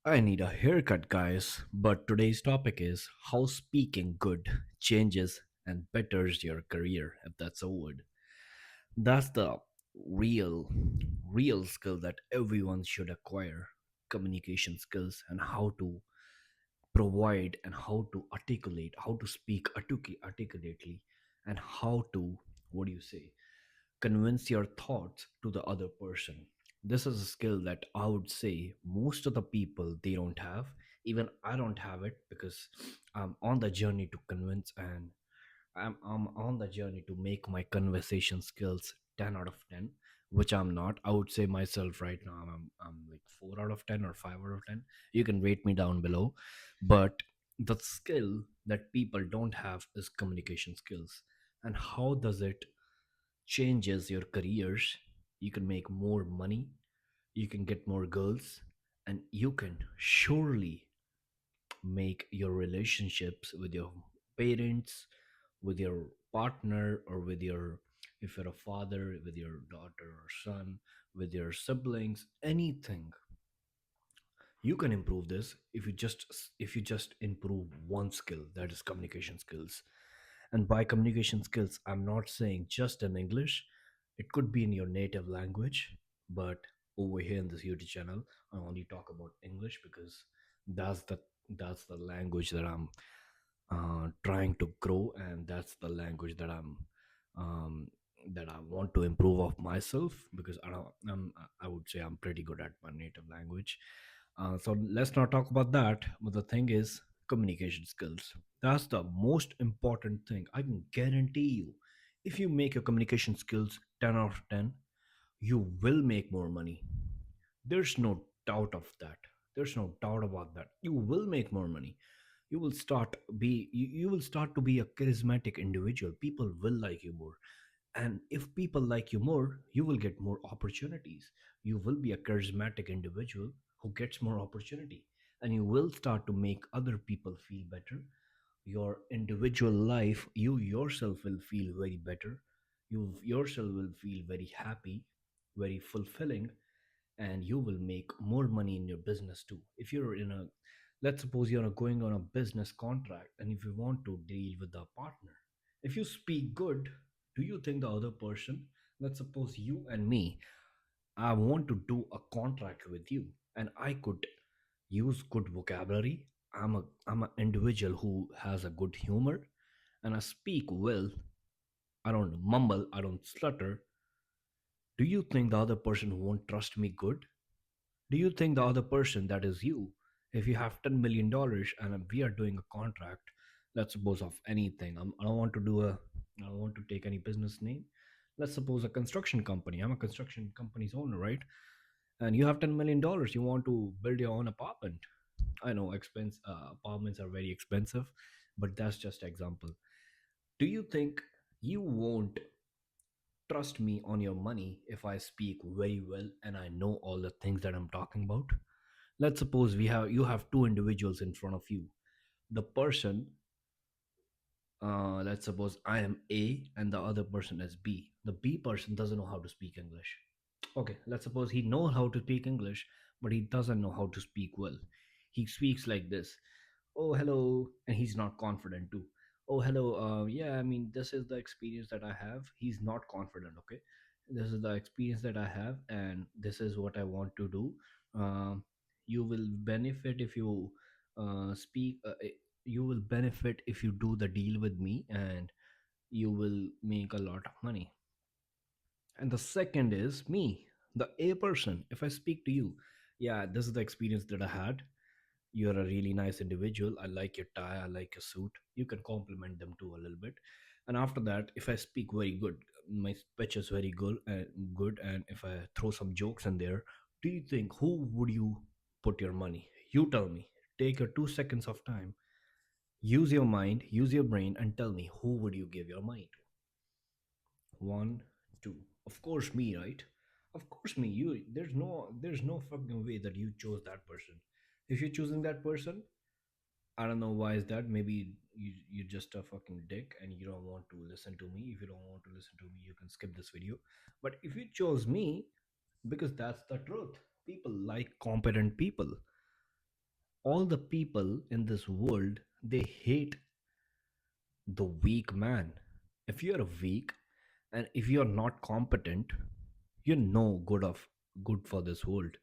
I need a haircut, guys, but today's topic is how speaking good changes and betters your career, if that's a word. That's the real, real skill that everyone should acquire communication skills and how to provide and how to articulate, how to speak articulately, and how to, what do you say, convince your thoughts to the other person. This is a skill that I would say most of the people they don't have. Even I don't have it because I'm on the journey to convince, and I'm on the journey to make my conversation skills 10 out of 10, which I'm not. I would say myself right now I'm like 4 out of 10 or 5 out of 10. You can rate me down below. But the skill that people don't have is communication skills. And how does it changes your careers? You can make more money, you can get more girls, and you can surely make your relationships with your parents, with your partner, or with your, if you're a father, with your daughter or son, with your siblings, anything. You can improve this if you just improve one skill, that is communication skills. And by communication skills, I'm not saying just in English. It could be in your native language, but over here in this YouTube channel, I only talk about English because that's the that's the language that I'm trying to grow, and that's the language that um, that I want to improve of myself because I would say I'm pretty good at my native language. So let's not talk about that. But the thing is, communication skills. That's the most important thing. I can guarantee you, if you make your communication skills 10 out of 10, you will make more money. There's no doubt of that. There's no doubt about that. You will make more money. You will start to be a charismatic individual. People will like you more. And if people like you more, you will get more opportunities. You will be a charismatic individual who gets more opportunity. And you will start to make other people feel better. Your individual life, you yourself will feel very better. You yourself will feel very happy, very fulfilling, and you will make more money in your business too. If you're in a, let's suppose you're going on a business contract, and if you want to deal with a partner, if you speak good, do you think the other person, let's suppose you and me, I want to do a contract with you, and I could use good vocabulary. I'm an individual who has a good humor, and I speak well. I don't mumble, I don't stutter. Do you think the other person won't trust me good? Do you think the other person, that is you, if you have $10 million and we are doing a contract, let's suppose of anything, I don't want to do a, I don't want to take any business name. Let's suppose a construction company. I'm a construction company's owner, right? And you have $10 million. You want to build your own apartment. I know apartments are very expensive, but that's just example. Do you think you won't trust me on your money if I speak very well and I know all the things that I'm talking about? Let's suppose we have you have two individuals in front of you. The person, let's suppose I am A and the other person is B. The B person doesn't know how to speak English. Okay, let's suppose he knows how to speak English, but he doesn't know how to speak well. He speaks like this: "Oh, hello," and he's not confident too. "Oh, hello. Yeah, I mean, this is the experience that I have." He's not confident. Okay, this is the experience that I have, and this is what I want to do. Um, you will benefit if you speak. You will benefit if you do the deal with me, and you will make a lot of money. And the second is me, the A person. If I speak to you, yeah, this is the experience that I had. You're a really nice individual. I like your tie. I like your suit. You can compliment them too a little bit. And after that, if I speak very good, my speech is very good, and if I throw some jokes in there, do you think who would you put your money? You tell me. Take your 2 seconds of time. Use your mind, use your brain, and tell me who would you give your money to? One, two. Of course, me, right? Of course, me. You. There's no fucking way that you chose that person. If you're choosing that person, I don't know why is that. Maybe you're just a fucking dick and you don't want to listen to me. If you don't want to listen to me, you can skip this video. But if you chose me, because that's the truth. People like competent people. All the people in this world, they hate the weak man. If you're weak and if you're not competent, you're no good for this world.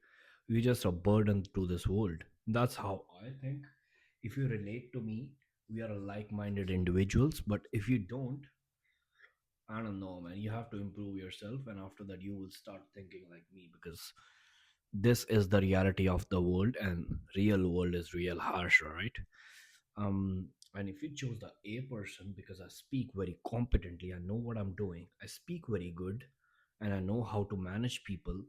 You're just a burden to this world. That's how I think. If you relate to me, we are like-minded individuals. But if you don't, I don't know, man. You have to improve yourself, and after that, you will start thinking like me, because this is the reality of the world, and real world is real harsh, right? And if you choose the A person, because I speak very competently, I know what I'm doing, I speak very good, and I know how to manage people,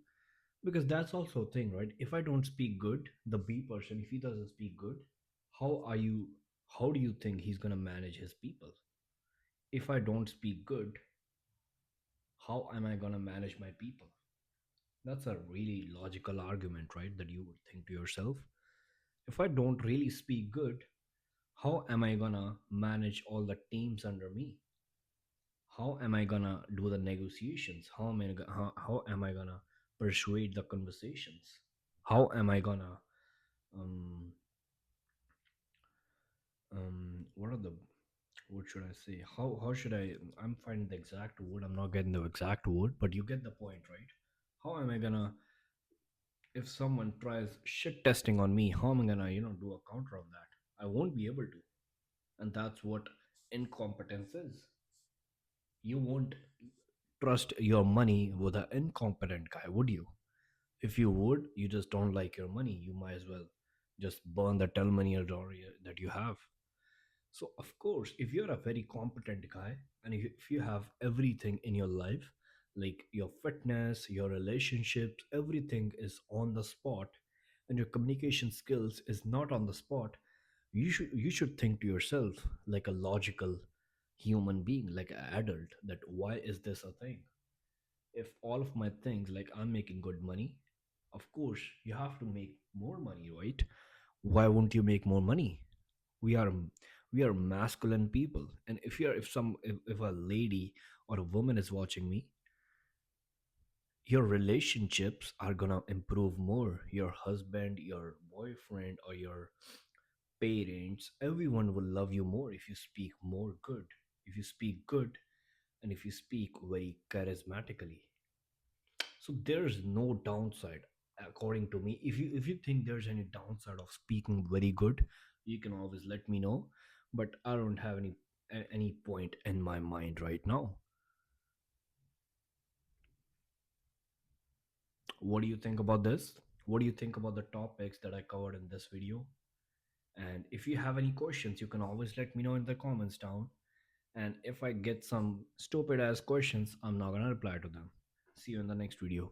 because that's also a thing, right? If I don't speak good, the B person, if he doesn't speak good, how are you how do you think he's going to manage his people? If I don't speak good, how am I going to manage my people? That's a really logical argument, right? That you would think to yourself, if I don't really speak good, how am I going to manage all the teams under me? How am I going to do the negotiations? How am I going to persuade the conversations? How am I going to um what are the what should I say? How should I? I'm finding the exact word. I'm not getting the exact word, but you get the point, right? How am I gonna, if someone tries shit testing on me, how am I gonna, do a counter of that? I won't be able to. And that's what incompetence is. You won't trust your money with an incompetent guy, would you? If you would, you just don't like your money. You might as well just burn the telmoney that you have. So, of course, if you're a very competent guy, and if you have everything in your life, like your fitness, your relationships, everything is on the spot, and your communication skills is not on the spot, you should think to yourself like a logical human being, like an adult, that why is this a thing? If all of my things, like I'm making good money, of course you have to make more money, right? Why won't you make more money? We are we are masculine people, and if a lady or a woman is watching me, your relationships are gonna improve more. Your husband, your boyfriend, or your parents, everyone will love you more if you speak more good, if you speak good, and if you speak very charismatically. So there's no downside, according to me. If you think there's any downside of speaking very good, you can always let me know, but I don't have any point in my mind right now. What do you think about this? What do you think about the topics that I covered in this video? And if you have any questions, you can always let me know in the comments down. And if I get some stupid ass questions, I'm not gonna reply to them. See you in the next video.